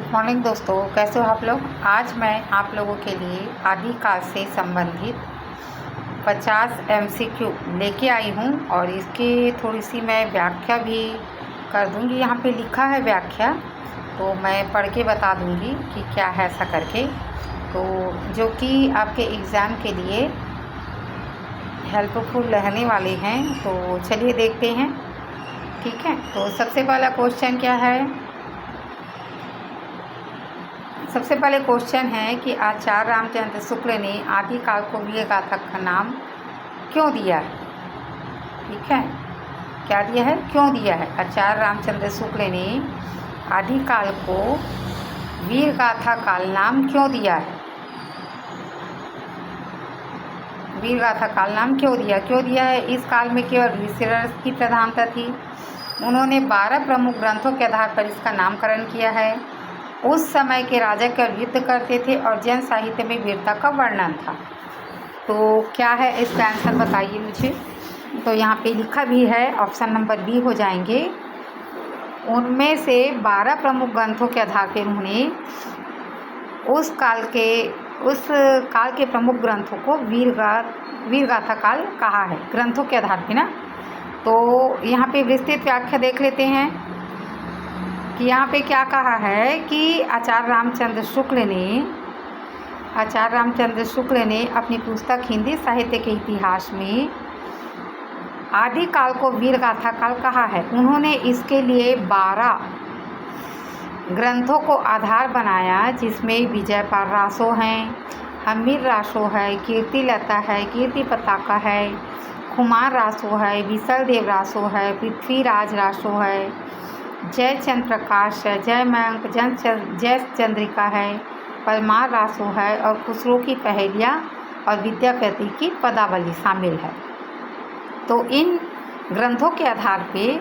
Good morning दोस्तों, कैसे हो आप लोग। आज मैं आप लोगों के लिए आदिकाल से संबंधित 50 MCQ लेके आई हूँ और इसकी थोड़ी सी मैं व्याख्या भी कर दूँगी। यहाँ पे लिखा है व्याख्या, तो मैं पढ़ के बता दूँगी कि क्या है ऐसा करके, तो जो कि आपके एग्ज़ाम के लिए हेल्पफुल रहने वाले हैं। तो चलिए देखते हैं, ठीक है। तो सबसे पहला क्वेश्चन क्या है। सबसे पहले क्वेश्चन है कि आचार्य रामचंद्र शुक्ल ने आदिकाल को वीर गाथा का नाम क्यों दिया है। ठीक है, क्या दिया है, क्यों दिया है। आचार्य रामचंद्र शुक्ल ने आदिकाल को वीर गाथा काल नाम क्यों दिया है। वीर गाथा काल नाम क्यों दिया है। इस काल में केवल ऋषिरस की प्रधानता थी। उन्होंने 12 प्रमुख ग्रंथों के आधार पर इसका नामकरण किया है। उस समय के राजा केवल युद्ध करते थे और जन साहित्य में वीरता का वर्णन था। तो क्या है इसका आंसर बताइए मुझे। तो यहाँ पे लिखा भी है, ऑप्शन नंबर बी हो जाएंगे। उनमें से 12 प्रमुख ग्रंथों के आधार पर उन्होंने उस काल के प्रमुख ग्रंथों को वीर गाथा काल कहा है, ग्रंथों के आधार पर ना। तो यहाँ पे विस्तृत व्याख्या देख लेते हैं कि यहाँ पे क्या कहा है कि आचार्य रामचंद्र शुक्ल ने अपनी पुस्तक हिंदी साहित्य के इतिहास में आदिकाल को वीर गाथा काल कहा है। उन्होंने इसके लिए 12 ग्रंथों को आधार बनाया, जिसमें विजय पाल रासो हैं, हमीर रासो है, कीर्ति लता है, कीर्ति पताका है, कुमार रासो है, विसल देव रासो है, पृथ्वीराज रासो है, जय चंद्र प्रकाश है, जय मयंक जय चंद्रिका है, परमार रासो है और खुसरो की पहेलियाँ और विद्यापति की पदावली शामिल है। तो इन ग्रंथों के आधार पे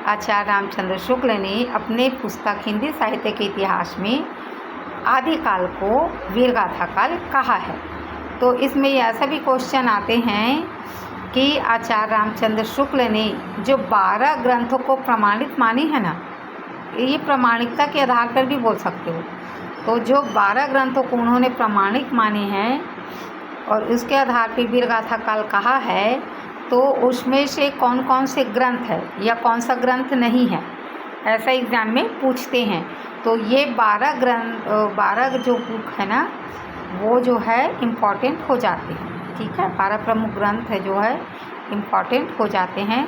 आचार्य रामचंद्र शुक्ल ने अपने पुस्तक हिंदी साहित्य के इतिहास में आदिकाल को वीर गाथा काल कहा है। तो इसमें ऐसा भी क्वेश्चन आते हैं कि आचार्य रामचंद्र शुक्ल ने जो 12 ग्रंथों को प्रमाणित मानी है ना, ये प्रमाणिकता के आधार पर भी बोल सकते हो। तो जो 12 ग्रंथों को उन्होंने प्रमाणिक माने हैं और उसके आधार पर वीर गाथा काल कहा है, तो उसमें से कौन कौन से ग्रंथ है या कौन सा ग्रंथ नहीं है, ऐसा एग्ज़ाम में पूछते हैं। तो ये 12 जो बुक है ना, वो जो है इम्पॉर्टेंट हो जाते हैं। ठीक है, 12 प्रमुख ग्रंथ है जो है इम्पॉर्टेंट हो जाते हैं।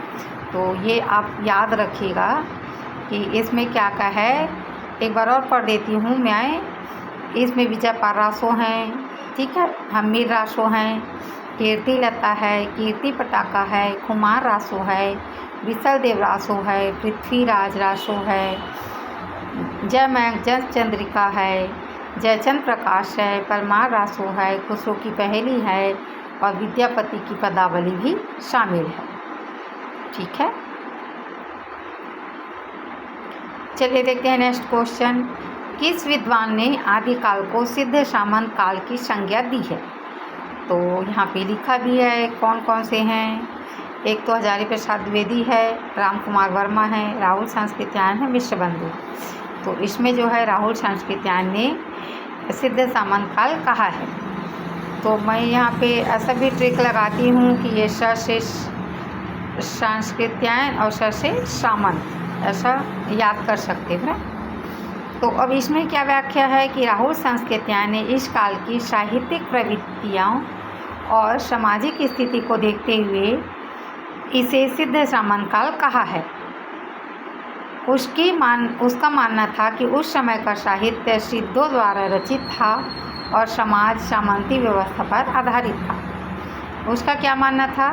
तो ये आप याद रखिएगा कि इसमें क्या क्या है। एक बार और पढ़ देती हूँ मैं। इसमें विजय पाल रासो हैं, ठीक है, हमीर रासो हैं, कीर्ति लता है, कीर्ति पताका है, कुमार रासो है, विसल देव रासो है, पृथ्वीराज रासो है, जय मयंक जय चंद्रिका है, जयचंद्र प्रकाश है, परमार रासो है, खुसरो की पहेली है और विद्यापति की पदावली भी शामिल है। ठीक है, चलिए देखते हैं नेक्स्ट क्वेश्चन। किस विद्वान ने आदिकाल को सिद्ध सामंत काल की संज्ञा दी है। तो यहाँ पे लिखा भी है कौन कौन से हैं। एक तो हजारी प्रसाद द्विवेदी है, राम कुमार वर्मा है, राहुल संस्कृत्यायन है, मिश्र बंधु। तो इसमें जो है राहुल संस्कृत्यायन ने सिद्ध सामंत काल कहा है। तो मैं यहाँ पे ऐसा भी ट्रिक लगाती हूँ कि ये स से संस्कृत्यायन और स से सामंत, ऐसा याद कर सकते हैं। तो अब इसमें क्या व्याख्या है कि राहुल संस्कृत्यायन ने इस काल की साहित्यिक प्रवृत्तियों और सामाजिक स्थिति को देखते हुए इसे सिद्ध सामंत काल कहा है। उसका मानना था कि उस समय का साहित्य सिद्धों द्वारा रचित था और समाज सामंती व्यवस्था पर आधारित था। उसका क्या मानना था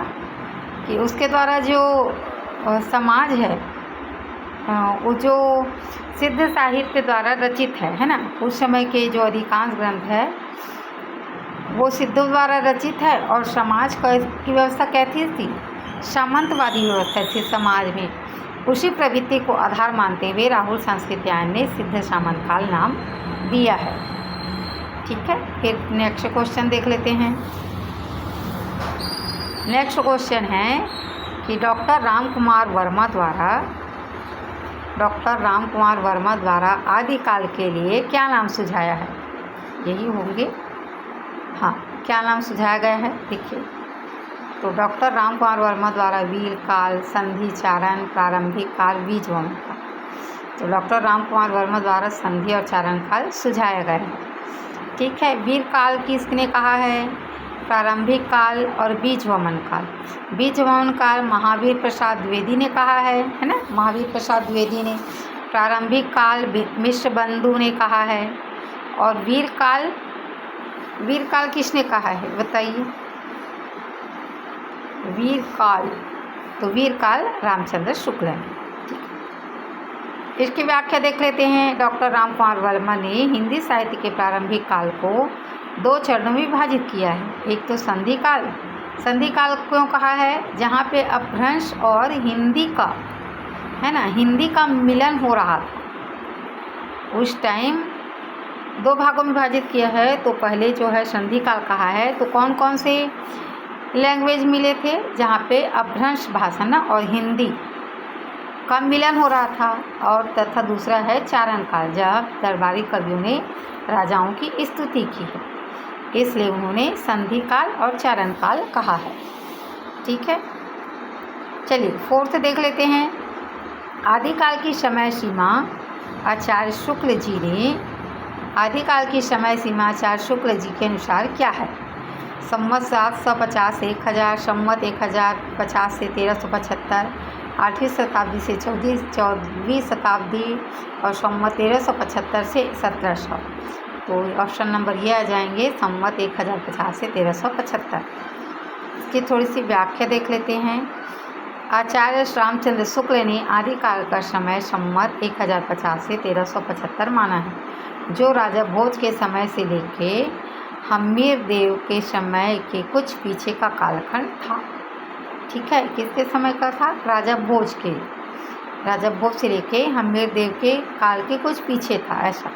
कि उसके द्वारा जो समाज है, वो जो सिद्ध साहित्य द्वारा रचित है ना, उस समय के जो अधिकांश ग्रंथ है वो सिद्धों द्वारा रचित है और समाज की व्यवस्था कैसी थी, सामंतवादी व्यवस्था थी समाज में। उसी प्रवृत्ति को आधार मानते हुए राहुल संस्कृत्यायन ने सिद्ध सामंत काल नाम दिया है। ठीक है, फिर नेक्स्ट क्वेश्चन देख लेते हैं। नेक्स्ट क्वेश्चन है कि डॉक्टर राम कुमार वर्मा द्वारा डॉक्टर राम कुमार वर्मा द्वारा आदिकाल के लिए क्या नाम सुझाया है? यही होंगे। हाँ, क्या नाम सुझाया गया है देखिए। तो डॉक्टर राम कुमार वर्मा द्वारा वीर काल, संधि, चारण, प्रारंभिक काल, बीज वमन काल। तो डॉक्टर राम कुमार वर्मा द्वारा संधि और चारण काल सुझाया गया है। ठीक है। वीर काल किसने कहा है? प्रारंभिक काल और बीज वमन काल। बीज वमन काल महावीर प्रसाद द्विवेदी ने कहा है ना, महावीर प्रसाद द्विवेदी ने। प्रारंभिक काल मिश्र बंधु ने कहा है। और वीर काल किसने कहा है बताइए? वीर काल, तो वीर काल रामचंद्र शुक्ल है। इसकी व्याख्या देख लेते हैं। डॉक्टर राम कुमार वर्मा ने हिंदी साहित्य के प्रारंभिक काल को 2 चरणों में विभाजित किया है। एक तो संधि काल। संधि काल क्यों कहा है? जहाँ पे अपभ्रंश और हिंदी का, है ना, हिंदी का मिलन हो रहा था, उस टाइम 2 भागों में विभाजित किया है। तो पहले जो है संधि काल कहा है, तो कौन कौन से लैंग्वेज मिले थे? जहाँ पे अपभ्रंश भाषा ना और हिंदी का मिलन हो रहा था। और तथा दूसरा है चारण काल, जब दरबारी कवियों ने राजाओं की स्तुति की है, इसलिए उन्होंने संधि काल और चारण काल कहा है। ठीक है। चलिए 4th देख लेते हैं। आदिकाल की समय सीमा आचार्य शुक्ल जी ने, आदिकाल की समय सीमा आचार्य शुक्ल जी के अनुसार क्या है? संवत 750 से 1000, संवत 1050 से 1375, 8वीं शताब्दी से 14वीं शताब्दी, और संवत 1375 से 1700। तो ऑप्शन नंबर ये आ जाएंगे, संवत 1050 से 1375। इसकी थोड़ी सी व्याख्या देख लेते हैं। आचार्य रामचंद्र शुक्ल ने आदिकाल का समय संवत 1050 से 1375 माना है, जो राजा भोज के समय से लेके हम्मीर देव के समय के कुछ पीछे का कालखंड था। ठीक है। किसके समय का था? राजा भोज के, राजा भोज से लेके हम्मीर देव के काल के कुछ पीछे था, ऐसा।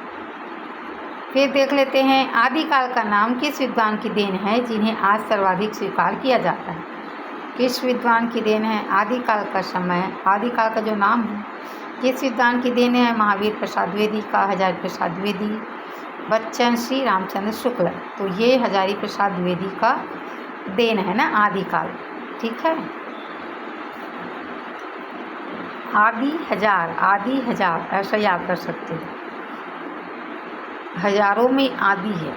फिर देख लेते हैं, आदिकाल का नाम किस विद्वान की देन है जिन्हें आज सर्वाधिक स्वीकार किया जाता है? किस विद्वान की देन है आदिकाल का समय, आदिकाल का जो नाम है, किस विद्वान की देन है? महावीर प्रसाद द्विवेदी का, हजारी प्रसाद द्विवेदी, बच्चन श्री रामचंद्र शुक्ल। तो ये हजारी प्रसाद द्विवेदी का देन है ना आदिकाल। ठीक है। आदि हजार ऐसा याद कर सकते हो, हजारों में आदि है,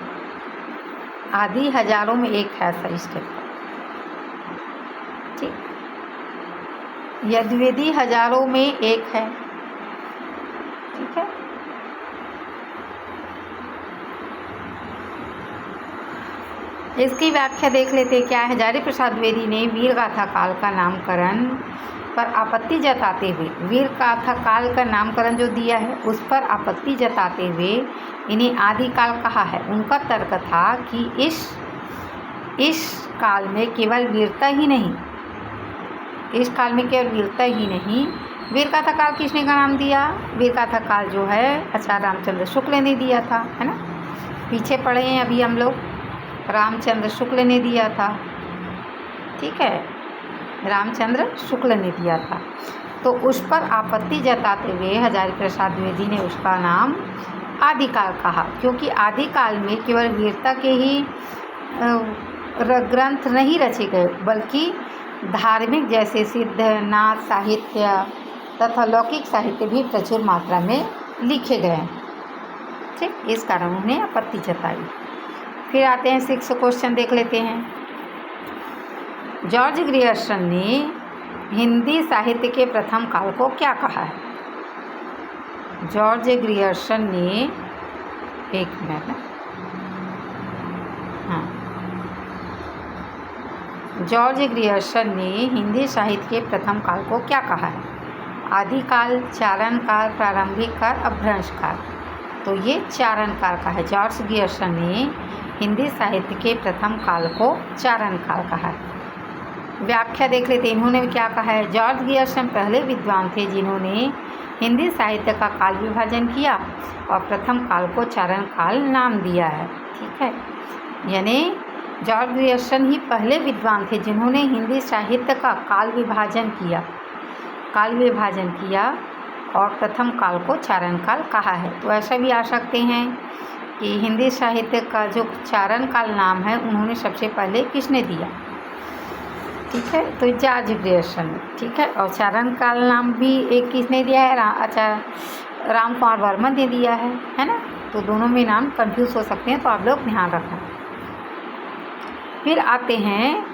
आदि हजारों में एक है, ऐसा स्टेप। ठीक। यह द्विवेदी हजारों में एक है। ठीक है। इसकी व्याख्या देख लेते हैं। क्या है? हजारी प्रसाद द्विवेदी ने वीर गाथा काल का नामकरण पर आपत्ति जताते हुए, वीर गाथा काल का नामकरण जो दिया है उस पर आपत्ति जताते हुए इन्हें आदिकाल कहा है। उनका तर्क था कि इस काल में केवल वीरता ही नहीं, इस काल में केवल वीरता ही नहीं, वीर गाथा काल किसने का नाम दिया? वीर गाथा काल जो है आचार्य रामचंद्र शुक्ल ने दिया था, है ना। पीछे पढ़े हैं अभी हम लोग, रामचंद्र शुक्ल ने दिया था। ठीक है, रामचंद्र शुक्ल ने दिया था। तो उस पर आपत्ति जताते हुए हजारी प्रसाद द्विवेदी ने उसका नाम आदिकाल कहा, क्योंकि आदिकाल में केवल वीरता के ही ग्रंथ नहीं रचे गए, बल्कि धार्मिक जैसे सिद्ध, नाथ साहित्य तथा लौकिक साहित्य भी प्रचुर मात्रा में लिखे गए हैं। ठीक, इस कारण उन्हें आपत्ति जताई। फिर आते हैं 6 क्वेश्चन देख लेते हैं। जॉर्ज ग्रियर्सन ने हिंदी साहित्य के प्रथम काल को क्या कहा है? जॉर्ज ग्रियर्सन ने, एक मिनट, हाँ, जॉर्ज ग्रियर्सन ने हिंदी साहित्य के प्रथम काल को क्या कहा है? आदिकाल, चारण काल, प्रारंभिक काल, अपभ्रंश काल। तो ये चारण काल का है। जॉर्ज ग्रियर्सन ने हिंदी साहित्य के प्रथम काल को चारण काल कहा है। व्याख्या देख लेते हैं, इन्होंने क्या कहा है। जॉर्ज ग्रियर्सन पहले विद्वान थे जिन्होंने हिंदी साहित्य का काल विभाजन किया और प्रथम काल को चारण काल नाम दिया है। ठीक है, यानी जॉर्ज ग्रियर्सन ही पहले विद्वान थे जिन्होंने हिंदी साहित्य का काल विभाजन किया और प्रथम काल को चारण काल कहा है। तो ऐसा भी आ सकते हैं कि हिंदी साहित्य का जो चारण काल नाम है उन्होंने सबसे पहले किसने दिया, ठीक है, तो जॉर्ज ग्रियर्सन, ठीक है। और चारण काल नाम भी एक किसने दिया है, राम कुमार वर्मा ने दिया है ना। तो दोनों में नाम कंफ्यूज हो सकते हैं, तो आप लोग ध्यान रखना। फिर आते हैं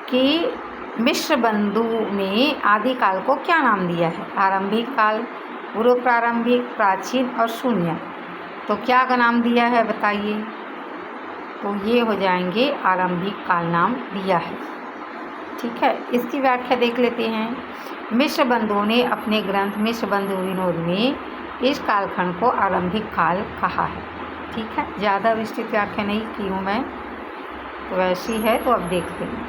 कि मिश्र बंधु ने आदिकाल को क्या नाम दिया है, आरंभिक काल, पूर्व प्रारंभिक, प्राचीन और शून्य। तो क्या का नाम दिया है बताइए, तो ये हो जाएंगे आरंभिक काल नाम दिया है, ठीक है। इसकी व्याख्या देख लेते हैं। मिश्र बंधुओं ने अपने ग्रंथ मिश्र बंधु विनोद में इस कालखंड को आरंभिक काल कहा है, ठीक है। ज़्यादा विस्तृत व्याख्या नहीं की हूँ मैं, तो वैसी है, तो अब देखते हैं।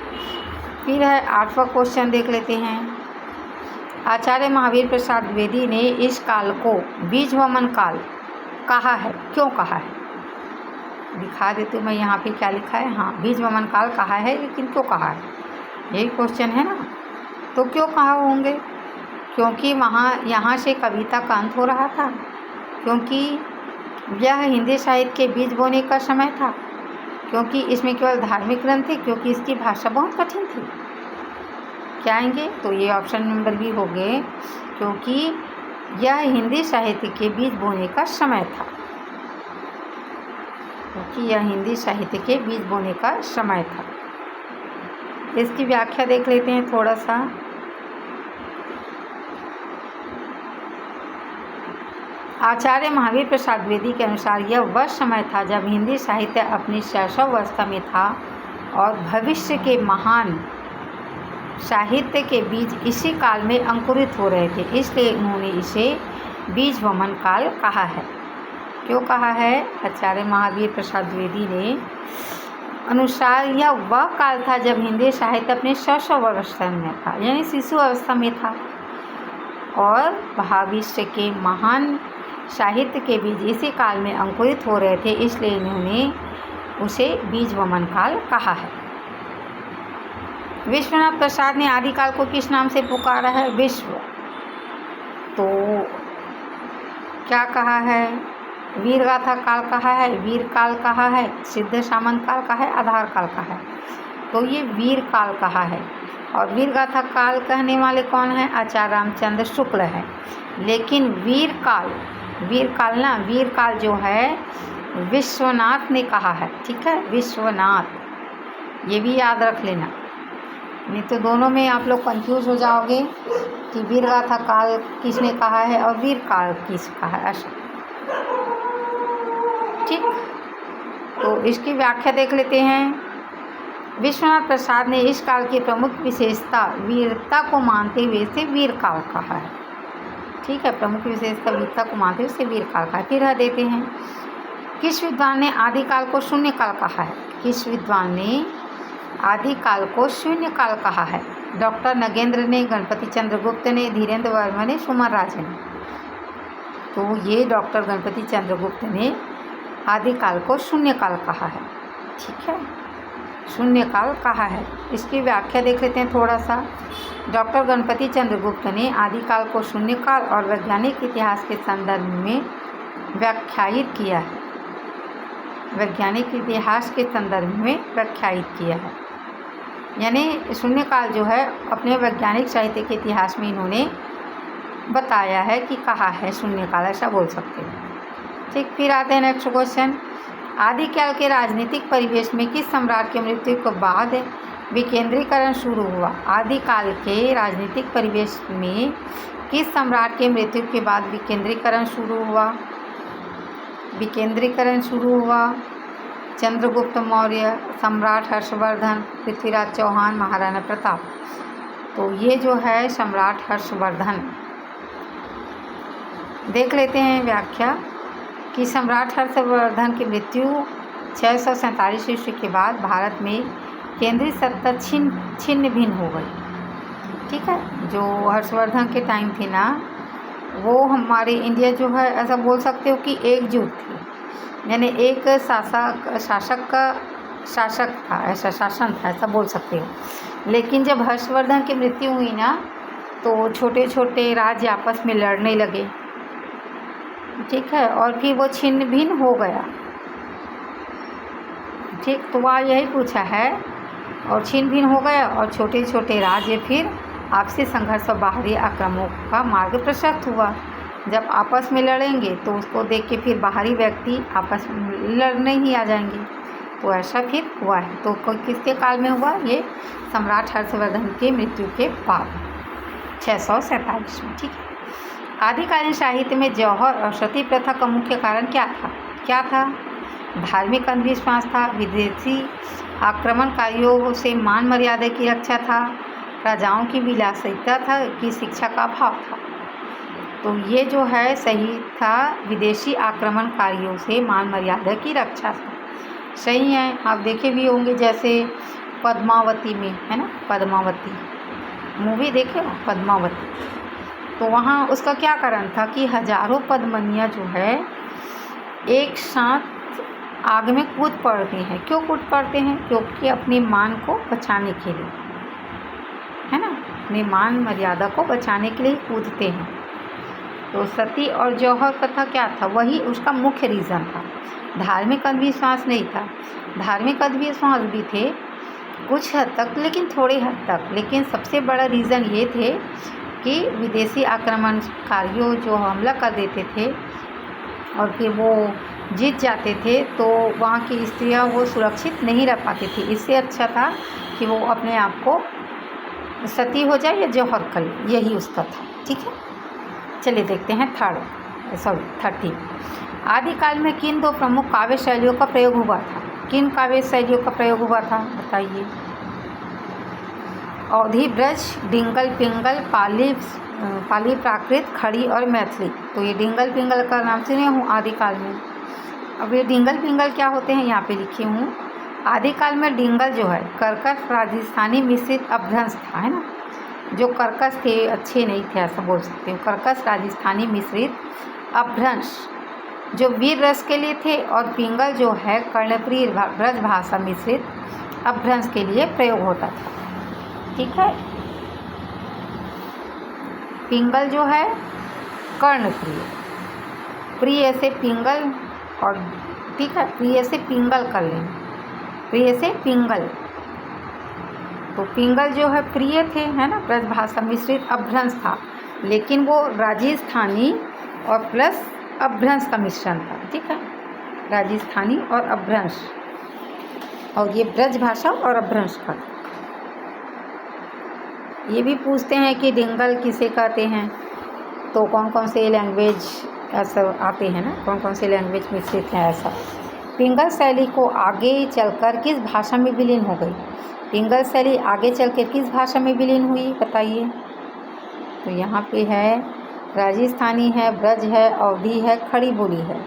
फिर है 8वां क्वेश्चन, देख लेते हैं। आचार्य महावीर प्रसाद द्विवेदी ने इस काल को बीज वमन काल कहा है, क्यों कहा है, दिखा देती हूँ मैं यहाँ पे क्या लिखा है। हाँ, बीज वमन काल कहा है, लेकिन क्यों कहा है, यही क्वेश्चन है ना। तो क्यों कहा होंगे, क्योंकि यहाँ से कविता का अंत हो रहा था, क्योंकि यह हिंदी साहित्य के बीज बोने का समय था, क्योंकि इसमें केवल धार्मिक ग्रंथ थे, क्योंकि इसकी भाषा बहुत कठिन थी। क्या आएंगे, तो ये ऑप्शन नंबर भी हो गए, क्योंकि यह हिंदी साहित्य के बीज बोने का समय था, क्योंकि यह हिंदी साहित्य के बीज बोने का समय था। इसकी व्याख्या देख लेते हैं थोड़ा सा। आचार्य महावीर प्रसाद द्विवेदी के अनुसार यह वह समय था जब हिंदी साहित्य अपनी शैशवावस्था में था और भविष्य के महान साहित्य के बीज इसी काल में अंकुरित हो रहे थे, इसलिए उन्होंने इसे बीज वमन काल कहा है। क्यों कहा है, आचार्य महावीर प्रसाद द्विवेदी ने अनुसार यह वह काल था जब हिंदी साहित्य अपने शैशवावस्था में था, यानी शिशु अवस्था में था, और भविष्य के महान साहित्य के बीज इसी काल में अंकुरित हो रहे थे, इसलिए इन्होंने उसे बीज वमन काल कहा है। विश्वनाथ प्रसाद ने आदिकाल को किस नाम से पुकारा है, विश्व। तो क्या कहा है, वीर गाथा काल कहा है, वीर काल कहा है, सिद्ध सामंत काल कहा है, आधार काल कहा है। तो ये वीर काल कहा है, और वीर गाथा काल कहने वाले कौन है, आचार्य रामचंद्र शुक्ल है। लेकिन वीर काल जो है विश्वनाथ ने कहा है, ठीक है, विश्वनाथ, ये भी याद रख लेना, नहीं तो दोनों में आप लोग कंफ्यूज हो जाओगे कि वीर गाथा काल किसने कहा है और वीर काल किस कहा है, ऐसा, ठीक। तो इसकी व्याख्या देख लेते हैं। विश्वनाथ प्रसाद ने इस काल की प्रमुख विशेषता वीरता को मानते हुए इसे वीर काल कहा है, ठीक है, प्रमुख विशेषता वीरता को मानते हुए इसे वीर काल कहा है। फिर देते हैं, किस विद्वान ने आदिकाल को शून्य काल कहा है, किस विद्वान ने आदिकाल को शून्य काल कहा है। डॉक्टर नगेंद्र ने, गणपति चंद्रगुप्त ने, धीरेन्द्र वर्मा ने, सुमन राज ने। तो ये डॉक्टर गणपति चंद्रगुप्त ने आदिकाल को शून्य काल कहा है, ठीक है, शून्य काल कहा है। इसकी व्याख्या देख लेते हैं थोड़ा सा। डॉक्टर गणपति चंद्रगुप्त ने आदिकाल को शून्य काल और वैज्ञानिक इतिहास के संदर्भ में व्याख्यायित किया है, वैज्ञानिक इतिहास के संदर्भ में व्याख्यायित किया है, यानी शून्य काल जो है अपने वैज्ञानिक साहित्य के इतिहास में इन्होंने बताया है कि कहा है शून्य काल, ऐसा बोल सकते हैं, ठीक। फिर आते हैं नेक्स्ट क्वेश्चन। आदिकाल के राजनीतिक परिवेश में किस सम्राट की मृत्यु के बाद विकेंद्रीकरण शुरू हुआ, आदिकाल के राजनीतिक परिवेश में किस सम्राट की मृत्यु के बाद विकेंद्रीकरण शुरू हुआ, विकेंद्रीकरण शुरू हुआ चंद्रगुप्त मौर्य, सम्राट हर्षवर्धन, पृथ्वीराज चौहान, महाराणा प्रताप। तो ये जो है सम्राट हर्षवर्धन। देख लेते हैं व्याख्या कि सम्राट हर्षवर्धन की मृत्यु 647 ईस्वी के बाद भारत में केंद्रीय सत्ता छिन्न भिन्न हो गई, ठीक है। जो हर्षवर्धन के टाइम थी ना, वो हमारे इंडिया जो है ऐसा बोल सकते हो कि एकजुट थी, यानी एक शासक था, ऐसा शासन था, ऐसा बोल सकते हो। लेकिन जब हर्षवर्धन की मृत्यु हुई ना, तो छोटे छोटे राज्य आपस में लड़ने लगे, ठीक है, और फिर वो छिन्न भिन्न हो गया। ठीक, तो वह यही पूछा है, और छिन्न भिन्न हो गया और छोटे छोटे राज्य फिर आपसी संघर्ष और बाहरी आक्रमणों का मार्ग प्रशस्त हुआ। जब आपस में लड़ेंगे तो उसको देख के फिर बाहरी व्यक्ति आपस में लड़ने ही आ जाएंगे। तो ऐसा फिर हुआ है। तो किसके काल में हुआ? ये सम्राट हर्षवर्धन की मृत्यु के बाद 647 में। ठीक है। आदिकालीन साहित्य में जौहर और सती प्रथा का मुख्य कारण क्या था? धार्मिक अंधविश्वास था, विदेशी आक्रमणकारियों से मान मर्यादा की रक्षा था, राजाओं की विलासिता था कि शिक्षा का अभाव था। तो ये जो है सही था, विदेशी आक्रमणकारियों से मान मर्यादा की रक्षा था, सही है। आप देखे भी होंगे जैसे पद्मावती में, है ना, पद्मावती मूवी देखे हो, पद्मावती। तो वहाँ उसका क्या कारण था कि हजारों पद्मनियाँ जो है एक साथ आग में कूद पड़ती हैं। क्यों कूद पड़ते हैं? क्योंकि अपनी मान को बचाने के लिए, है ना, अपनी मान मर्यादा को बचाने के लिए कूदते हैं। तो सती और जौहर कथा क्या था? वही उसका मुख्य रीज़न था। धार्मिक अंधविश्वास नहीं था। धार्मिक अंधविश्वास भी थे कुछ हद तक, लेकिन थोड़े हद तक। लेकिन सबसे बड़ा रीज़न ये थे कि विदेशी आक्रमणकारियों जो हमला कर देते थे और फिर वो जीत जाते थे, तो वहाँ की स्त्रियाँ वो सुरक्षित नहीं रह पाती थी। इससे अच्छा था कि वो अपने आप को सती हो जाए या जौहर कर ले, यही उसका था। ठीक है, चलिए देखते हैं 30। आदिकाल में किन दो प्रमुख काव्य शैलियों का प्रयोग हुआ था? किन काव्य शैलियों का प्रयोग हुआ था बताइए? अवधी, ब्रज, डिंगल पिंगल, पाली प्राकृत, खड़ी और मैथिली। तो ये डिंगल पिंगल का नाम सुने हूँ आदिकाल में। अब ये डिंगल पिंगल क्या होते हैं यहाँ पे लिखे हूँ। आदिकाल में डिंगल जो है कर्कश राजस्थानी मिश्रित अपभ्रंश था, है ना, जो कर्कश थे, अच्छे नहीं थे, ऐसा बोल सकते हो। कर्कश राजस्थानी मिश्रित अपभ्रंश जो वीर रस के लिए थे, और पिंगल जो है कर्णप्रिय ब्रज भाषा मिश्रित अपभ्रंश के लिए प्रयोग होता था। ठीक है, पिंगल जो है कर्णप्रिय, प्रिय से पिंगल, और ठीक है, प्रिय से पिंगल कर लें, प्रिय से पिंगल। तो पिंगल जो है प्रिय थे, है ना, ब्रजभाषा मिश्रित अपभ्रंश था, लेकिन वो राजस्थानी और प्लस अपभ्रंश का मिश्रण था। ठीक है, राजस्थानी और अपभ्रंश, और ये ब्रजभाषा और अपभ्रंश का। ये भी पूछते हैं कि डिंगल किसे कहते हैं, तो कौन कौन से लैंग्वेज ऐसा आते हैं ना, कौन कौन से लैंग्वेज मिश्रित हैं ऐसा। पिंगल शैली को आगे चलकर किस भाषा में विलीन हो गई? पिंगल शैली आगे चलकर किस भाषा में विलीन हुई बताइए? तो यहाँ पे है राजस्थानी है, ब्रज है, अवधी है, खड़ी बोली है।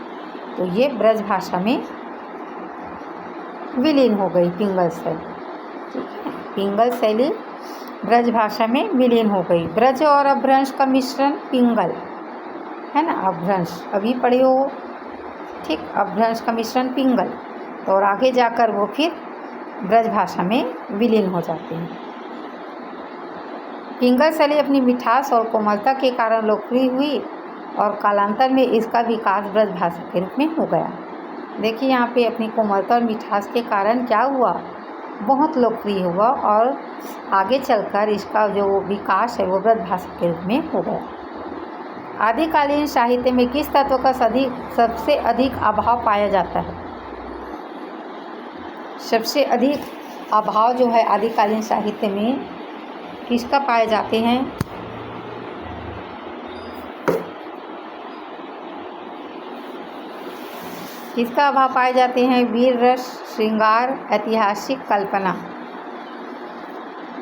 तो ये ब्रज भाषा में विलीन हो गई पिंगल शैली। ठीक है, पिंगल शैली ब्रज भाषा में विलीन हो गई। ब्रज और अपभ्रंश का मिश्रण पिंगल, है ना, अपभ्रंश अभी पढ़े हो। ठीक, अपभ्रंश का मिश्रण पिंगल, तो और आगे जाकर वो फिर ब्रज भाषा में विलीन हो जाते हैं। पिंगल शैली अपनी मिठास और कोमलता के कारण लोकप्रिय हुई, और कालांतर में इसका विकास ब्रज भाषा के रूप में हो गया। देखिए यहाँ पे अपनी कोमलता और मिठास के कारण क्या हुआ, बहुत लोकप्रिय हुआ, और आगे चलकर इसका जो विकास है वो ब्रज भाषा के रूप में हो गया। आदिकालीन साहित्य में किस तत्व का सबसे अधिक अभाव पाया जाता है? सबसे अधिक अभाव जो है आदिकालीन साहित्य में किसका पाए जाते हैं? किसका अभाव पाए जाते हैं? वीर रस, श्रृंगार, ऐतिहासिक कल्पना।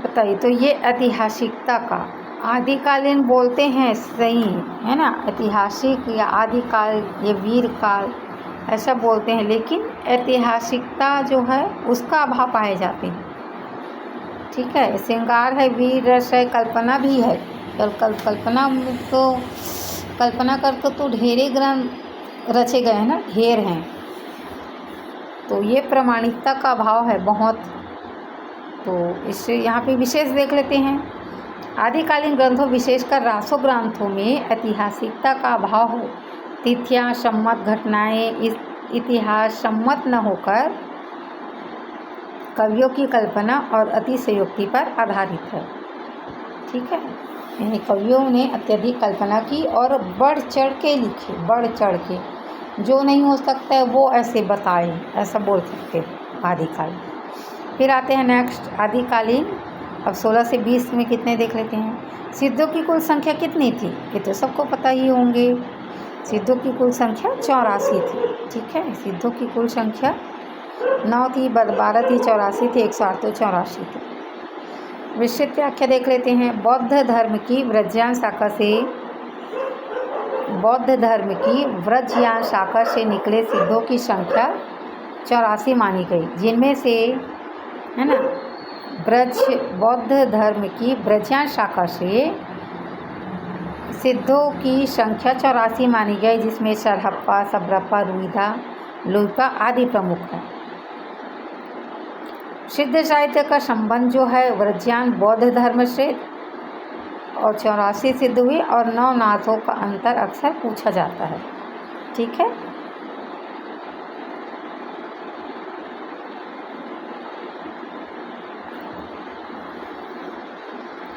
बताइए। तो ये ऐतिहासिकता का आदिकालीन बोलते हैं, सही है ना, ऐतिहासिक या आदिकाल, ये वीर काल ऐसा बोलते हैं, लेकिन ऐतिहासिकता जो है उसका अभाव पाए जाते हैं। ठीक है, श्रृंगार है, वीर रस है, कल्पना भी है। कल्पना में तो कल्पना करके तो ढेरे ग्रंथ रचे गए हैं ना, ढेर हैं। तो ये प्रामाणिकता का अभाव है बहुत। तो इससे यहाँ पे विशेष देख लेते हैं। आदिकालीन ग्रंथों विशेषकर रासो ग्रंथों में ऐतिहासिकता का अभाव हो, तिथियां सम्मत घटनाएं इस इतिहास सम्मत न होकर कवियों की कल्पना और अतिशयोक्ति पर आधारित है। ठीक है, यानी कवियों ने अत्यधिक कल्पना की और बढ़ चढ़ के लिखे, बढ़ चढ़ के, जो नहीं हो सकता है वो ऐसे बताए, ऐसा बोल सकते हैं आदिकालीन। फिर आते हैं नेक्स्ट आदिकालीन। अब 16 से 20 में कितने देख लेते हैं। सिद्धों की कुल संख्या कितनी थी, ये तो सबको पता ही होंगे। सिद्धों की कुल संख्या 84 थी। ठीक है, सिद्धों की कुल संख्या 9 थी, 12 थी, 84 थी, 108 तो 84 थी। विस्तृत व्याख्या देख लेते हैं। बौद्ध धर्म की व्रजयान शाखा से निकले सिद्धों की संख्या 84 मानी गई, जिनमें से, है ना, बौद्ध धर्म की व्रजयान शाखा से सिद्धों की संख्या 84 मानी गई, जिसमें सरहप्पा, सब्रप्पा, लुइपा आदि प्रमुख हैं। सिद्ध साहित्य का संबंध जो है व्रजयान बौद्ध धर्म से और 84 सिद्ध हुए और 9 नाथों का अंतर अक्सर पूछा जाता है। ठीक है,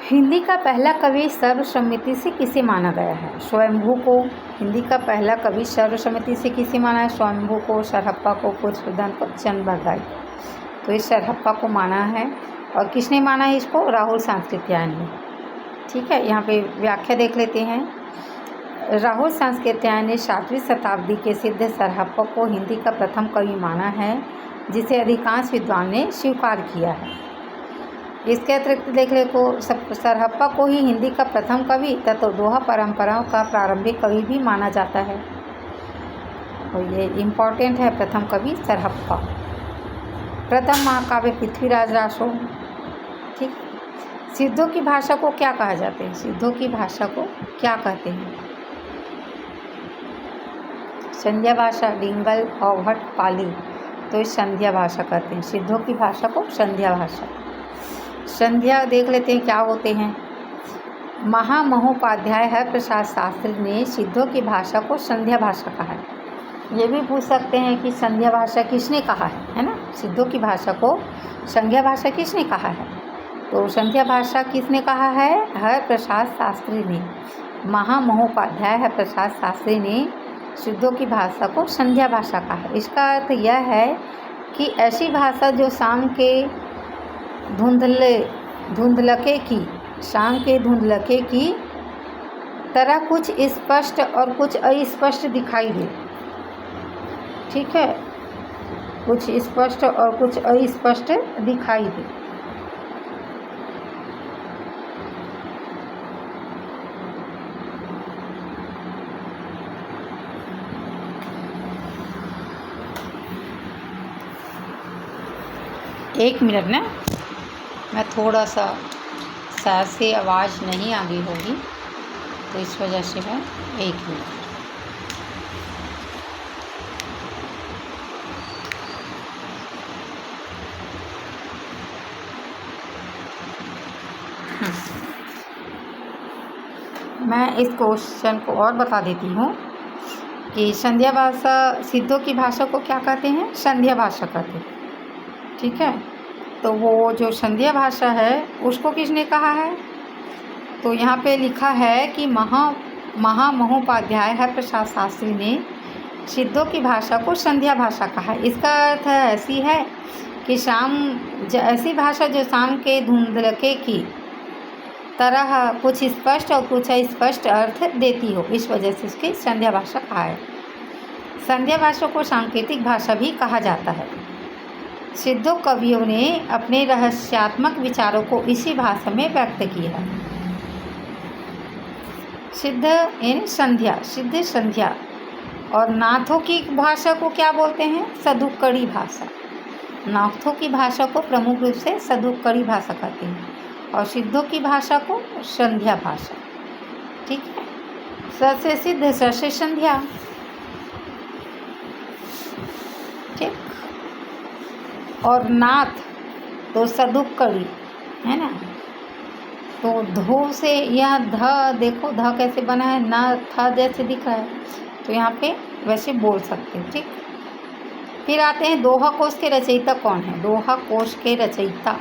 हिंदी का पहला कवि सर्वसम्मति से किसे माना गया है। स्वयंभू को। हिंदी का पहला कवि सर्वसम्मति से किसे माना है। स्वयंभू को, सरहप्पा को, पुष्पदंत को, चंद बरदाई को। तो इस सरहप्पा को माना है। और किसने माना है इसको। राहुल सांस्कृत्यायन ने। ठीक है, यहाँ पे व्याख्या देख लेते हैं। राहुल सांस्कृत्यायन ने 7वीं शताब्दी के सिद्ध सरहप्पा को हिंदी का प्रथम कवि माना है, जिसे अधिकांश विद्वान ने स्वीकार किया है। इसके अतिरिक्त देख ले को सरहप्पा को ही हिंदी का प्रथम कवि तथा दोहा परंपराओं का प्रारंभिक कवि भी माना जाता है। और ये इम्पॉर्टेंट है, प्रथम कवि सरहप्पा। प्रथम महाकाव्य पृथ्वीराज रासो। ठीक, सिद्धों की भाषा को क्या कहा जाते हैं। सिद्धों की भाषा को क्या कहते हैं। संध्या भाषा, डिंगल, औभट, पाली। तो इस संध्या भाषा कहते हैं। सिद्धों की भाषा को संध्या भाषा। संध्या देख लेते हैं क्या होते हैं। महामहोपाध्याय हरप्रसाद शास्त्री ने सिद्धों की भाषा को संध्या भाषा कहा है। ये भी पूछ सकते हैं कि संध्या भाषा किसने कहा है ना। सिद्धों की भाषा को संध्या भाषा किसने कहा है। तो संध्या भाषा किसने कहा है। हरप्रसाद शास्त्री ने। महामहोपाध्याय हरप्रसाद शास्त्री ने सिद्धों की भाषा को संध्या भाषा कहा है। इसका अर्थ यह है कि ऐसी भाषा जो शाम के धुंधलके की तरह कुछ स्पष्ट और कुछ अस्पष्ट दिखाई दे। ठीक है, कुछ स्पष्ट और कुछ अस्पष्ट दिखाई दे। एक मिनट ना, मैं थोड़ा सा शायद से आवाज़ नहीं आ गई होगी, तो इस वजह से मैं 1 मिनट। मैं इस क्वेश्चन को और बता देती हूँ कि संध्या भाषा, सिद्धों की भाषा को क्या कहते हैं। संध्या भाषा कहते हैं। ठीक है, तो वो जो संध्या भाषा है उसको किसने कहा है। तो यहाँ पे लिखा है कि महामहोपाध्याय हरप्रसाद शास्त्री ने सिद्धों की भाषा को संध्या भाषा कहा। इसका अर्थ ऐसी है कि ऐसी भाषा जो शाम के धुंधलके की तरह कुछ स्पष्ट और कुछ अस्पष्ट अर्थ देती हो, इस वजह से इसकी संध्या भाषा कहा है। संध्या भाषा को सांकेतिक भाषा भी कहा जाता है। सिद्धों कवियों ने अपने रहस्यात्मक विचारों को इसी भाषा में व्यक्त किया। सिद्ध यानी संध्या, सिद्ध संध्या। और नाथों की भाषा को क्या बोलते हैं। सदुक्कड़ी भाषा। नाथों की भाषा को प्रमुख रूप से सदुक्कड़ी भाषा कहते हैं और सिद्धों की भाषा को संध्या भाषा। ठीक है, स से सिद्ध, स से संध्या। ठीक, और नाथ तो सदुक्कड़ी है ना। तो धो से यह ध, देखो ध कैसे बना है, न था जैसे दिख रहा है, तो यहाँ पे वैसे बोल सकते हैं। ठीक, फिर आते हैं दोहा कोश के रचयिता कौन है। दोहा कोश के रचयिता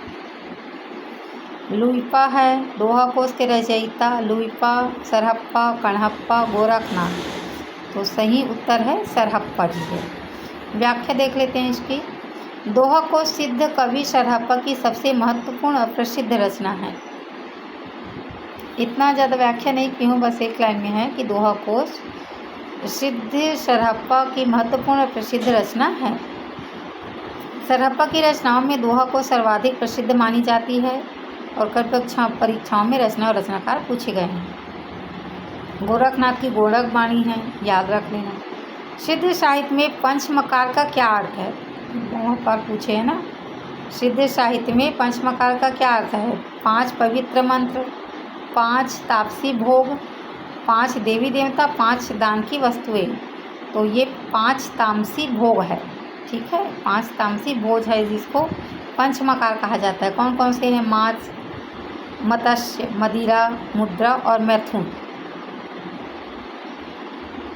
लुइपा है। दोहा कोश के रचयिता लुइपा, सरहप्पा, कणहप्पा, गोरखनाथ। तो सही उत्तर है सरहप्पा जी है। व्याख्या देख लेते हैं इसकी। दोहा कोश सिद्ध कवि सरहप्पा की सबसे महत्वपूर्ण और प्रसिद्ध रचना है। इतना ज़्यादा व्याख्या नहीं की हूँ, बस एक लाइन में है कि दोहा कोश सिद्ध सरहप्पा की महत्वपूर्ण और प्रसिद्ध रचना है। सरहप्पा की रचनाओं में दोहा कोश सर्वाधिक प्रसिद्ध मानी जाती है और कई परीक्षाओं में रचना और रचनाकार पूछे गए हैं। गोरखनाथ की गोरख बाणी है, याद रख लेना। सिद्ध साहित्य में पंचमकार का क्या अर्थ है, बहुत बार पूछे है ना। सिद्ध साहित्य में पंचमकार का क्या अर्थ है। 5 पवित्र मंत्र, 5 तापसी भोग, 5 देवी देवता, 5 दान की वस्तुएं। तो ये 5 तामसी भोग है। ठीक है, 5 तामसी भोज है जिसको पंचमकार कहा जाता है। कौन कौन से हैं। मांस, मत्स्य, मदिरा, मुद्रा और मैथुन।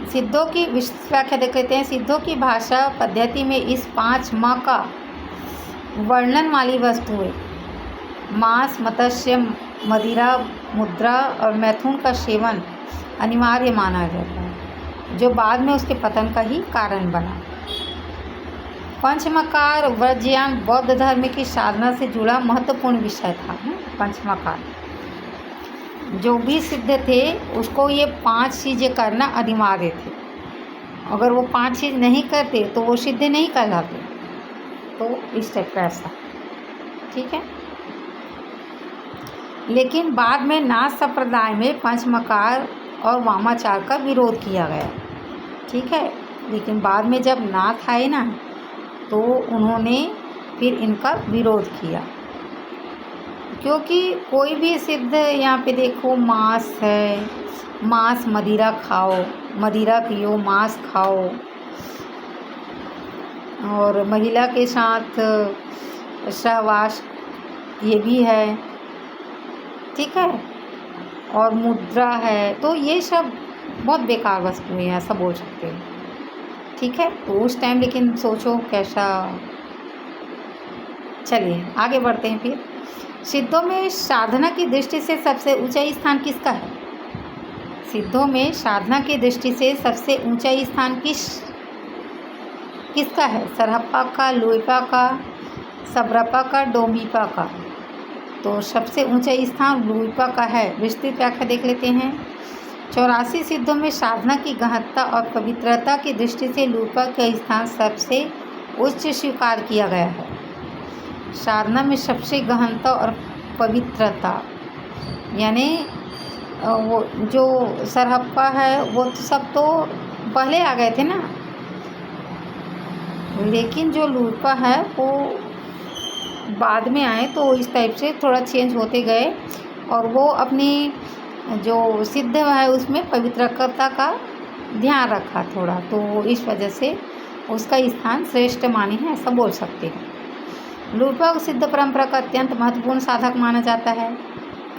सिद्धों की व्याख्या देख लेते हैं। सिद्धों की भाषा पद्धति में इस 5 म का वर्णन वाली वस्तुएं मांस, मत्स्य, मदिरा, मुद्रा और मैथुन का सेवन अनिवार्य माना जाता है, जो बाद में उसके पतन का ही कारण बना। पंचमकार व्रजयान बौद्ध धर्म की साधना से जुड़ा महत्वपूर्ण विषय था। पंचमकार जो भी सिद्ध थे उसको ये 5 चीज़ें करना अनिवार्य थे। अगर वो 5 चीज़ नहीं करते तो वो सिद्ध नहीं कहलाते। तो इस टाइप का ऐसा, ठीक है। लेकिन बाद में नाथ संप्रदाय में पंचमकार और वामाचार का विरोध किया गया। ठीक है, लेकिन बाद में जब नाथ आए ना तो उन्होंने फिर इनका विरोध किया, क्योंकि कोई भी सिद्ध यहाँ पे देखो मांस है, मांस मदिरा खाओ, मदिरा पियो, मांस खाओ, और महिला के साथ सहवास ये भी है। ठीक है, और मुद्रा है। तो ये सब बहुत बेकार वस्तुएं हैं, ऐसा बोल सकते हैं। ठीक है, तो उस टाइम लेकिन सोचो कैसा। चलिए आगे बढ़ते हैं। फिर सिद्धों में साधना की दृष्टि से सबसे ऊंचा स्थान किसका है। सिद्धों में साधना की दृष्टि से सबसे ऊंचा स्थान किसका है। सरहप्पा का, लुइपा का, सबरप्पा का, डोमिपा का। तो सबसे ऊंचा स्थान लुइपा का है। विस्तृत व्याख्या देख लेते हैं। 84 सिद्धों में साधना की गहनता और पवित्रता की दृष्टि से लुइपा का स्थान सबसे उच्च स्वीकार किया गया है। साधना में सबसे गहनता और पवित्रता, यानी वो जो सरहप्पा है वो सब तो पहले आ गए थे ना, लेकिन जो लुइपा है वो बाद में आए। तो इस टाइप से थोड़ा चेंज होते गए और वो अपनी जो सिद्ध है उसमें पवित्रता का ध्यान रखा थोड़ा, तो इस वजह से उसका स्थान श्रेष्ठ माने हैं, ऐसा बोल सकते हैं। लुइपा को सिद्ध परंपरा का अत्यंत महत्वपूर्ण साधक माना जाता है।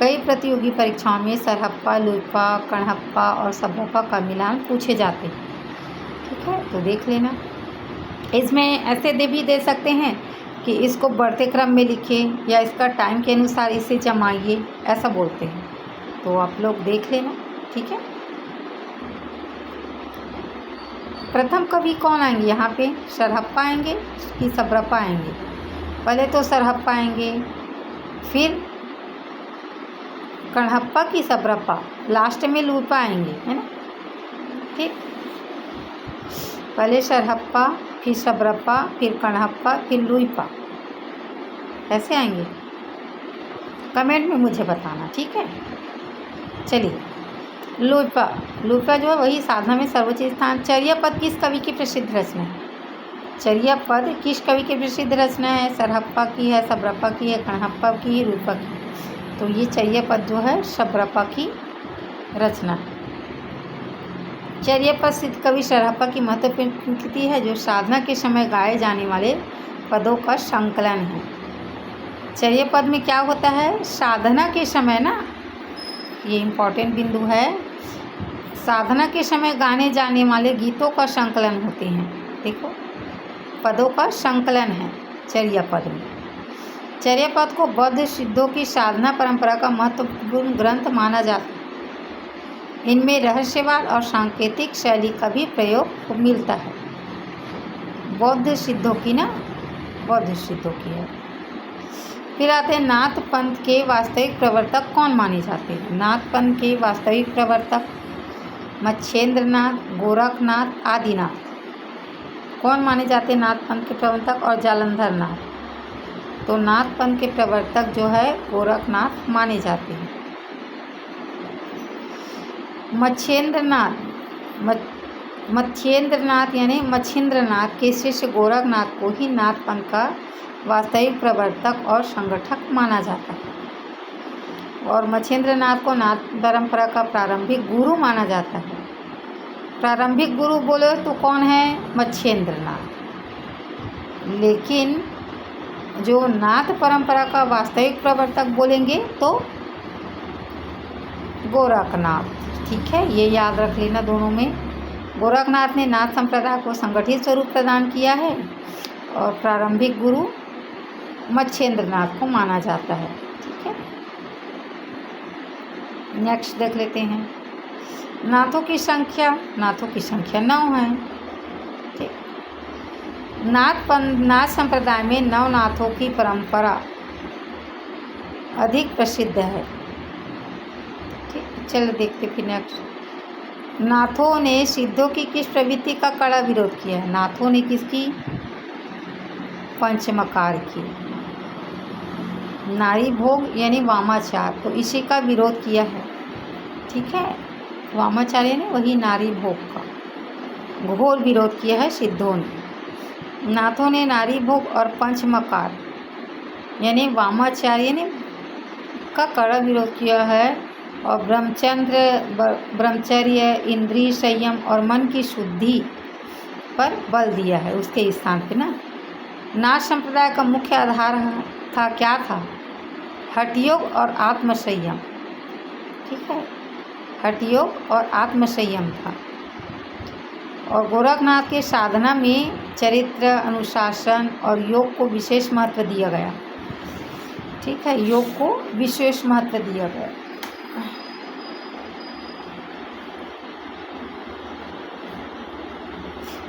कई प्रतियोगी परीक्षाओं में सरहप्पा, लुइपा, कणहप्पा और सबरप्पा का मिलान पूछे जाते हैं। ठीक है, तो देख लेना। इसमें ऐसे भी दे सकते हैं कि इसको बढ़ते क्रम में लिखें या इसका टाइम के अनुसार इसे जमाइए, ऐसा बोलते हैं। तो आप लोग देख लेना। ठीक है, प्रथम कवि कौन आएंगे यहाँ पे। सरहप्पा आएंगे कि सबरप्पा आएंगे। पहले तो सरहप्पा आएंगे, फिर कणहप्पा की सबरप्पा, लास्ट में लुइपा आएंगे, है ना। ठीक, पहले सरहप्पा, फिर सबरप्पा, फिर कणहप्पा, फिर लुइपा, ऐसे आएंगे। कमेंट में मुझे बताना। ठीक है, चलिए। लुइपा जो है वही साधना में सर्वोच्च स्थान। चर्या पद किस कवि की प्रसिद्ध रचना है। चर्या पद किस कवि की प्रसिद्ध रचना है। सरहप्पा की है, सबरप्पा की है, कणहप्पा की है, लुइपा की। तो ये चर्या पद जो है सबरप्पा की रचना है। चर्या पद सिद्ध कवि सरहप्पा की महत्वपूर्ण कृति है, जो साधना के समय गाए जाने वाले पदों का संकलन है। चर्या पद में क्या होता है, साधना के समय ना ये इम्पोर्टेंट बिंदु है। साधना के समय गाने जाने वाले गीतों का संकलन होते हैं। देखो, पदों का संकलन है चर्या पद में। चर्या पद को बौद्ध सिद्धों की साधना परंपरा का महत्वपूर्ण ग्रंथ माना जाता है। इनमें रहस्यवाद और सांकेतिक शैली का भी प्रयोग मिलता है। बौद्ध सिद्धों की है। फिर आते हैं नाथ पंथ के वास्तविक प्रवर्तक कौन माने जाते हैं। नाथ पंथ के वास्तविक प्रवर्तक मच्छेंद्रनाथ, गोरखनाथ, आदिनाथ कौन माने जाते हैं नाथ पंथ के प्रवर्तक, और जालंधर नाथ। तो नाथ पंथ के प्रवर्तक जो है गोरखनाथ माने जाते हैं। मच्छेंद्रनाथ यानी मच्छिंद्रनाथ के शिष्य गोरखनाथ को ही नाथ पंथ का वास्तविक प्रवर्तक और संगठक माना जाता है। और मच्छेंद्रनाथ को नाथ परंपरा का प्रारंभिक गुरु माना जाता है। प्रारंभिक गुरु बोले तो कौन है, मच्छेंद्रनाथ। लेकिन जो नाथ परंपरा का वास्तविक प्रवर्तक बोलेंगे तो गोरखनाथ। ठीक है, ये याद रख लेना दोनों में। गोरखनाथ ने नाथ संप्रदाय को संगठित स्वरूप प्रदान किया है और प्रारंभिक गुरु मच्छेंद्रनाथ को माना जाता है। ठीक है, नेक्स्ट देख लेते हैं नाथों की संख्या। नाथों की संख्या 9 है। ठीक, नाथ संप्रदाय में 9 नाथों की परंपरा अधिक प्रसिद्ध है। ठीक, चलो देखते फिर नेक्स्ट। नाथों ने सिद्धों की किस प्रवृत्ति का कड़ा विरोध किया है। नाथों ने किसकी, पंचमकार की। नारी भोग यानी वामाचार, तो इसी का विरोध किया है। ठीक है, वामाचार्य ने वही नारी भोग का घोर विरोध किया है सिद्धों ने। नाथों ने नारी भोग और पंचमकार यानी वामाचार्य ने का कड़ा विरोध किया है और ब्रह्मचर्य, इंद्रिय संयम और मन की शुद्धि पर बल दिया है उसके स्थान पे ना। नाथ संप्रदाय का मुख्य आधार क्या था, हठयोग और आत्मसंयम। ठीक है, हठयोग और आत्मसंयम था। और गोरखनाथ के साधना में चरित्र, अनुशासन और योग को विशेष महत्व दिया गया। ठीक है, योग को विशेष महत्व दिया गया।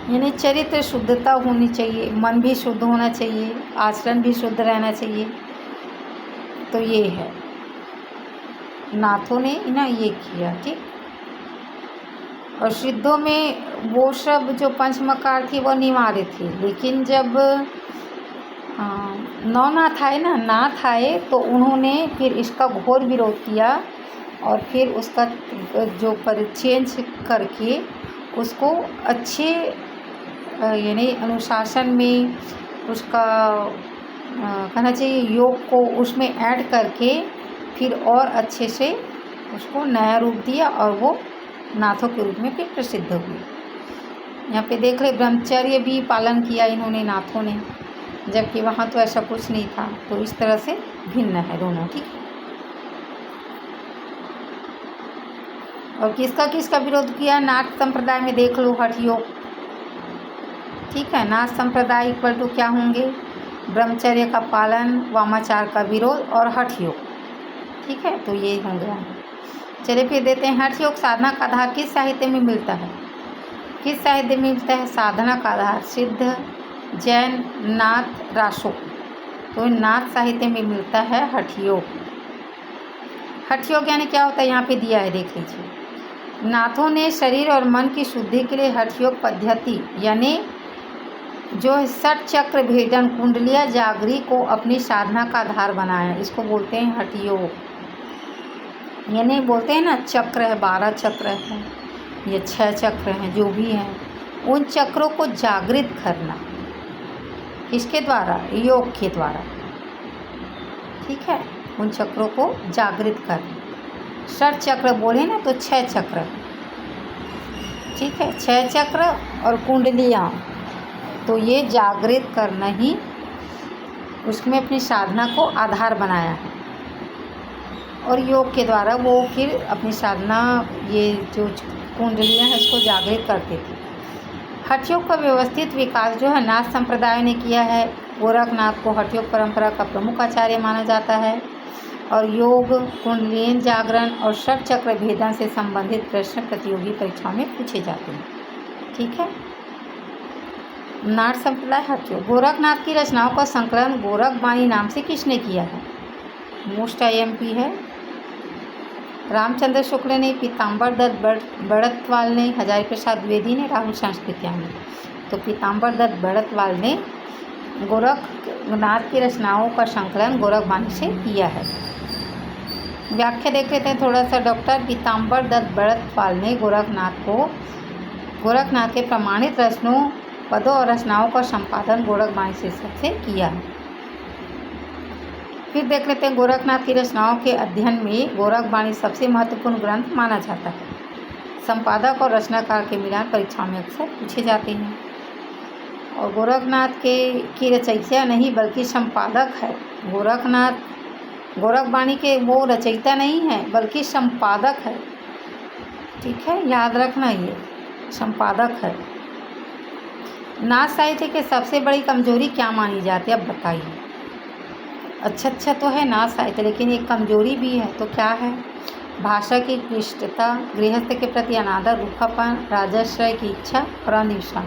यानी चरित्र शुद्धता होनी चाहिए, मन भी शुद्ध होना चाहिए, आचरण भी शुद्ध रहना चाहिए। तो ये है नाथों ने ना ये किया। ठीक, और सिद्धों में वो सब जो पंचमकार थी वो अनिवार्य थी। लेकिन जब नौनाथ आए ना, नाथ आए, तो उन्होंने फिर इसका घोर विरोध किया और फिर उसका जो चेंज करके उसको अच्छे यानी अनुशासन में उसका कहना चाहिए योग को उसमें ऐड करके फिर और अच्छे से उसको नया रूप दिया और वो नाथों के रूप में फिर प्रसिद्ध हुई। यहाँ पे देख ले, ब्रह्मचर्य भी पालन किया इन्होंने नाथों ने, जबकि वहाँ तो ऐसा कुछ नहीं था। तो इस तरह से भिन्न है दोनों। ठीक है, और किसका विरोध किया नाथ संप्रदाय में देख लो, हठयोग। ठीक है, नाथ संप्रदाय इक्वल टू क्या होंगे, ब्रह्मचर्य का पालन, वामाचार का विरोध और हठयोग। ठीक है, तो ये हो गया। चलिए फिर देते हैं हठयोग साधना का आधार किस साहित्य में मिलता है। किस साहित्य में मिलता है साधना का आधार, सिद्ध, जैन, नाथ, रासो। तो नाथ साहित्य में मिलता है हठयोग। हठयोग यानी क्या होता है यहाँ पे दिया है, देख लीजिए। नाथों ने शरीर और मन की शुद्धि के लिए हठयोग पद्धति यानी जो षट चक्र भेदन कुंडलिया जागरी को अपनी साधना का आधार बनाया, इसको बोलते हैं हठयोग। यानी बोलते हैं ना चक्र है, 12 चक्र हैं या 6 चक्र हैं, जो भी हैं, उन चक्रों को जागृत करना किसके द्वारा, योग के द्वारा। ठीक है, उन चक्रों को जागृत करना। षट चक्र बोले ना तो 6 चक्र। ठीक है, 6 चक्र और कुंडलियाँ, तो ये जागृत करना ही उसमें अपनी साधना को आधार बनाया है। और योग के द्वारा वो फिर अपनी साधना, ये जो कुंडलियाँ हैं उसको जागृत करते थे। हठ योग का व्यवस्थित विकास जो है नाथ संप्रदाय ने किया है। गोरखनाथ को हठ योग परंपरा का प्रमुख आचार्य माना जाता है और योग, कुंडलिनी जागरण और षट चक्र भेदन से संबंधित प्रश्न प्रतियोगी परीक्षाओं में पूछे जाते हैं। ठीक है। नाथ संप्रदाय, हठ योग। गोरखनाथ की रचनाओं का संकलन गोरखवाणी नाम से किसने किया है? मोस्ट IMP है। रामचंद्र शुक्ल ने, पीताम्बर दत्त बड़तवाल ने, हजारी प्रसाद द्विवेदी ने, राहुल सांस्कृत्या ने। तो पीताम्बर दत्त बड़तवाल ने गोरखनाथ की रचनाओं का संकलन गोरखवाणी से किया है। व्याख्या देख लेते हैं थोड़ा सा। डॉक्टर पीताम्बर दत्त बड़तवाल ने गोरखनाथ के प्रमाणित रचनों, पदों और रचनाओं का संपादन गोरखवाणी शीर्षक से किया है। फिर देख लेते हैं गोरखनाथ की रचनाओं के अध्ययन में गोरखवाणी सबसे महत्वपूर्ण ग्रंथ माना जाता है। संपादक और रचनाकार के मिलान परीक्षाओं में अक्सर पूछे जाते हैं। और गोरखनाथ की रचयिता नहीं बल्कि संपादक है। गोरखवाणी के वो रचयिता नहीं है बल्कि संपादक है। ठीक है, याद रखना, ये संपादक है। नाथ साहित्य की सबसे बड़ी कमजोरी क्या मानी जाती है, अब बताइए। अच्छा तो है नाथ साहित्य, लेकिन एक कमजोरी भी है। तो क्या है? भाषा की क्लिष्टता, गृहस्थ के प्रति अनादर, रूखापन, राजाश्रय की इच्छा और अन्वेषण।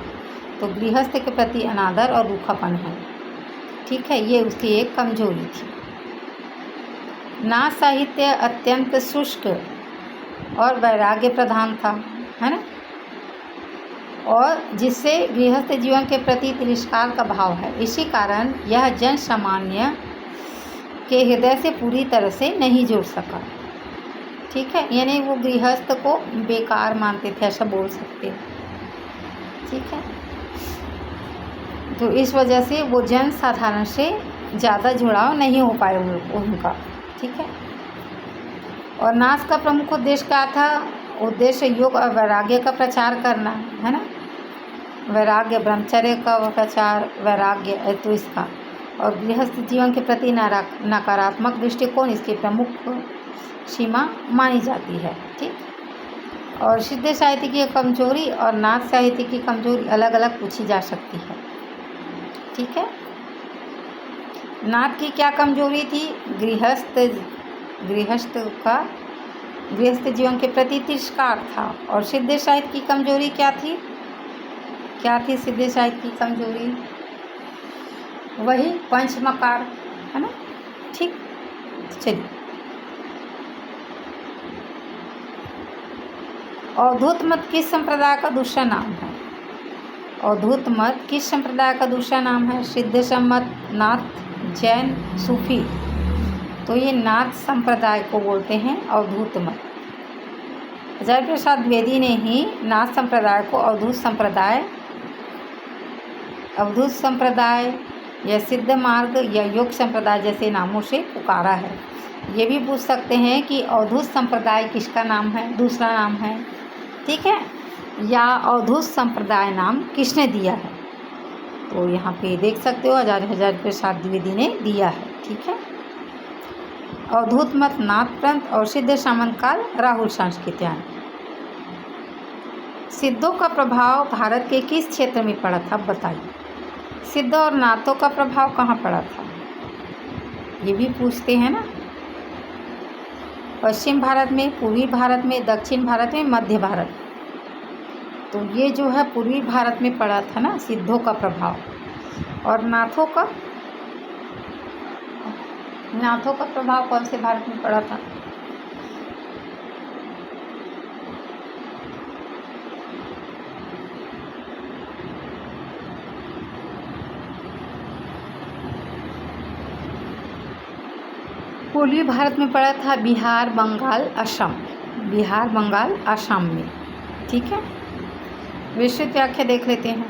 तो गृहस्थ के प्रति अनादर और रूखापन है। ठीक है, ये उसकी एक कमजोरी थी। नाथ साहित्य अत्यंत शुष्क और वैराग्य प्रधान था, है ना, और जिससे गृहस्थ जीवन के प्रति तिरस्कार का भाव है। इसी कारण यह जन सामान्य के हृदय से पूरी तरह से नहीं जुड़ सका। ठीक है, यानी वो गृहस्थ को बेकार मानते थे, ऐसा बोल सकते हैं। ठीक है, तो इस वजह से वो जन साधारण से ज़्यादा जुड़ाव नहीं हो पाए उनका। ठीक है, और नाथ का प्रमुख उद्देश्य क्या था? उद्देश्य योग और वैराग्य का प्रचार करना, है ना, वैराग्य, ब्रह्मचर्य का प्रचार, वैराग्य तो इसका, और गृहस्थ जीवन के प्रति नकारात्मक दृष्टिकोण इसकी प्रमुख सीमा मानी जाती है। ठीक, और सिद्ध साहित्य की कमजोरी और नाथ साहित्य की कमजोरी अलग अलग पूछी जा सकती है। ठीक है, नाथ की क्या कमजोरी थी? गृहस्थ जीवन के प्रति तिरस्कार था। और सिद्ध साहित्य की कमजोरी क्या थी? सिद्ध साहित्य की कमजोरी? वही पंचमकार, है ना। ठीक, चलिए। अवधूत मत किस संप्रदाय का दूसरा नाम है? अवधूत मत किस संप्रदाय का दूसरा नाम है? सिद्ध सम्मत, नाथ, जैन, सूफी। तो ये नाथ संप्रदाय को बोलते हैं अवधूत मत। हजारी प्रसाद द्विवेदी ने ही नाथ संप्रदाय को अवधूत संप्रदाय या सिद्ध मार्ग या योग संप्रदाय जैसे नामों से पुकारा है। ये भी पूछ सकते हैं कि अवधूत संप्रदाय किसका नाम है, दूसरा नाम है। ठीक है, या अवधूत संप्रदाय नाम किसने दिया है? तो यहाँ पे देख सकते हो हजारी प्रसाद द्विवेदी ने दिया है। ठीक है, अवधूत मत नाथ पंथ और सिद्ध सामंत काल राहुल सांस्कृत्या। सिद्धों का प्रभाव भारत के किस क्षेत्र में पड़ा था, बताइए। सिद्ध और नाथों का प्रभाव कहाँ पड़ा था, ये भी पूछते हैं ना। पश्चिम भारत में, पूर्वी भारत में, दक्षिण भारत में, मध्य भारत। तो ये जो है पूर्वी भारत में पड़ा था ना सिद्धों का प्रभाव। और नाथों का प्रभाव कौन से भारत में पड़ा था? पूर्वी भारत में पड़ा था बिहार, बंगाल, असम में। ठीक है, विस्तृत व्याख्या देख लेते हैं।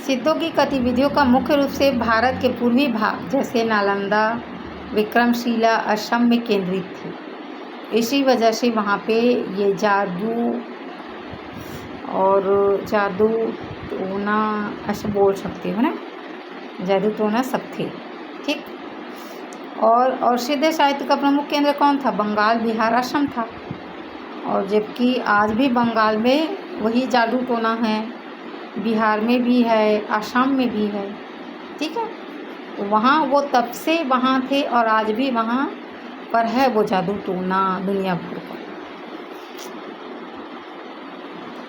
सिद्धों की गतिविधियों का मुख्य रूप से भारत के पूर्वी भाग जैसे नालंदा, विक्रमशिला, असम में केंद्रित थी। इसी वजह से वहाँ पे ये जादू टोना ऐसे बोल सकते हो ना, जादू टोना सब थे। ठीक, और सीधे साहित्य का प्रमुख केंद्र कौन था? बंगाल, बिहार, असम था। और जबकि आज भी बंगाल में वही जादू टोना है, बिहार में भी है, असम में भी है। ठीक है, तो वहाँ वो तब से वहाँ थे और आज भी वहाँ पर है वो जादू टोना दुनिया भर का।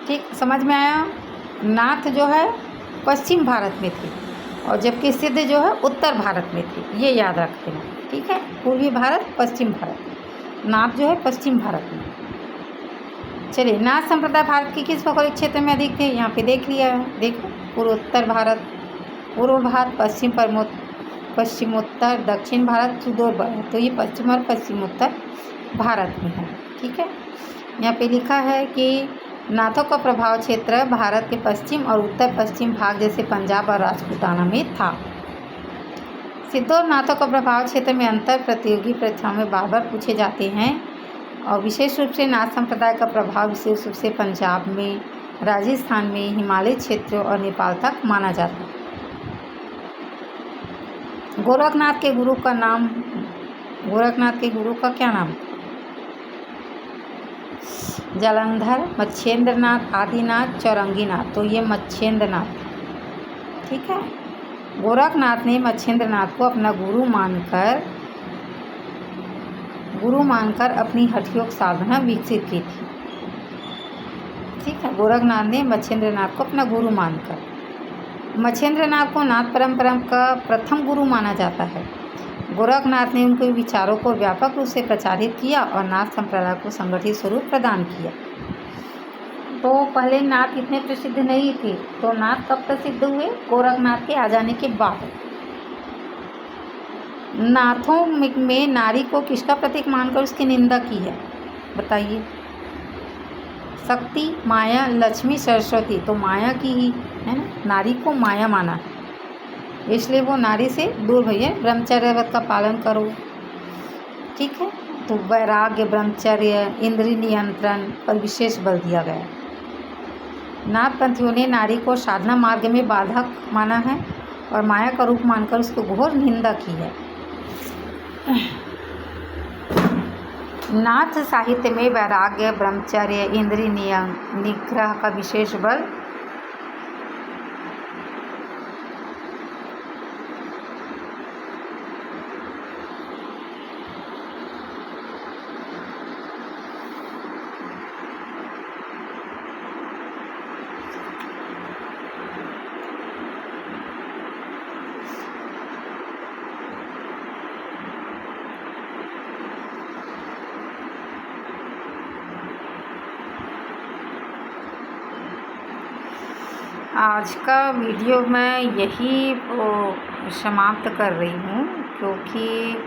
ठीक, समझ में आया? नाथ जो है पश्चिम भारत में थे और जबकि सिद्ध जो है उत्तर भारत में थे, ये याद रख लेना। ठीक है, पूर्वी भारत, पश्चिम भारत, नाथ जो है पश्चिम भारत में। चलिए, नाथ संप्रदाय भारत के किस भौगोलिक क्षेत्र में अधिक थे? यहाँ पे देख लिया है, देखो, पूर्वोत्तर भारत, पूर्व भारत, पश्चिमोत्तर, दक्षिण भारत, सुदूर भारत। तो ये पश्चिम और पश्चिमोत्तर भारत में है। ठीक है, यहाँ पे लिखा है कि नाथों का प्रभाव क्षेत्र भारत के पश्चिम और उत्तर पश्चिम भाग जैसे पंजाब और राजपूताना में था। सिद्धों और नाथों का प्रभाव क्षेत्र में अंतर प्रतियोगी परीक्षाओं में बार बार पूछे जाते हैं और विशेष रूप से नाथ संप्रदाय का प्रभाव विशेष रूप से पंजाब में, राजस्थान में, हिमालय क्षेत्रों और नेपाल तक माना जाता है। गोरखनाथ के गुरु का नाम, गोरखनाथ के गुरु का क्या नाम? जालंधर, मच्छेंद्रनाथ, आदिनाथ, चौरंगीनाथ। तो ये मच्छेंद्रनाथ। ठीक है, गोरखनाथ ने मच्छेंद्रनाथ को अपना गुरु मानकर अपनी हठयोग साधना विकसित की थी। ठीक है, गोरखनाथ ने मच्छेंद्रनाथ को अपना गुरु मानकर, मच्छेंद्रनाथ को नाथ परंपरा का प्रथम गुरु माना जाता है। गोरखनाथ ने उनके विचारों को व्यापक रूप से प्रचारित किया और नाथ संप्रदाय को संगठित स्वरूप प्रदान किया। तो पहले नाथ इतने प्रसिद्ध नहीं थे, तो नाथ कब प्रसिद्ध हुए? गोरखनाथ के आ जाने के बाद। नाथों में नारी को किसका प्रतीक मानकर उसकी निंदा की है? बताइए। शक्ति, माया, लक्ष्मी, सरस्वती। तो माया की ही है ना, नारी को माया माना है, इसलिए वो नारी से दूर भैया, ब्रह्मचर्य व्रत का पालन करो। ठीक है, तो वैराग्य, ब्रह्मचर्य, इंद्रिय नियंत्रण पर विशेष बल दिया गया। नाथपंथियों ने नारी को साधना मार्ग में बाधक माना है और माया का रूप मानकर उसको घोर निंदा की है। नाथ साहित्य में वैराग्य, ब्रह्मचर्य, इंद्रिय निग्रह का विशेष बल आज का वीडियो मैं यही समाप्त कर रही हूँ, क्योंकि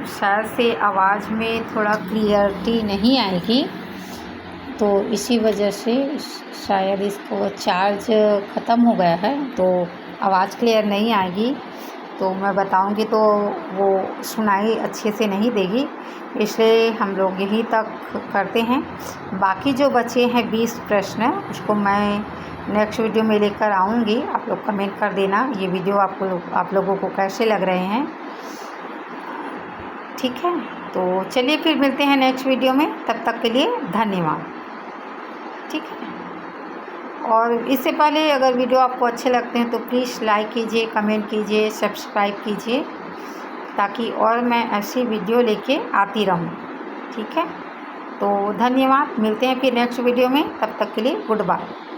शायद से आवाज़ में थोड़ा क्लियरिटी नहीं आएगी, तो इसी वजह से शायद इसको चार्ज ख़त्म हो गया है, तो आवाज़ क्लियर नहीं आएगी। तो मैं बताऊंगी तो वो सुनाई अच्छे से नहीं देगी, इसलिए हम लोग यहीं तक करते हैं। बाकी जो बचे हैं 20 प्रश्न, उसको मैं नेक्स्ट वीडियो में लेकर आऊँगी। आप लोग कमेंट कर देना ये वीडियो आप लोगों को कैसे लग रहे हैं। ठीक है, तो चलिए फिर मिलते हैं नेक्स्ट वीडियो में, तब तक के लिए धन्यवाद। ठीक है, और इससे पहले अगर वीडियो आपको अच्छे लगते हैं तो प्लीज़ लाइक कीजिए, कमेंट कीजिए, सब्सक्राइब कीजिए, ताकि और मैं ऐसी वीडियो लेके आती रहूं। ठीक है, तो धन्यवाद, मिलते हैं फिर नेक्स्ट वीडियो में, तब तक के लिए गुड बाय।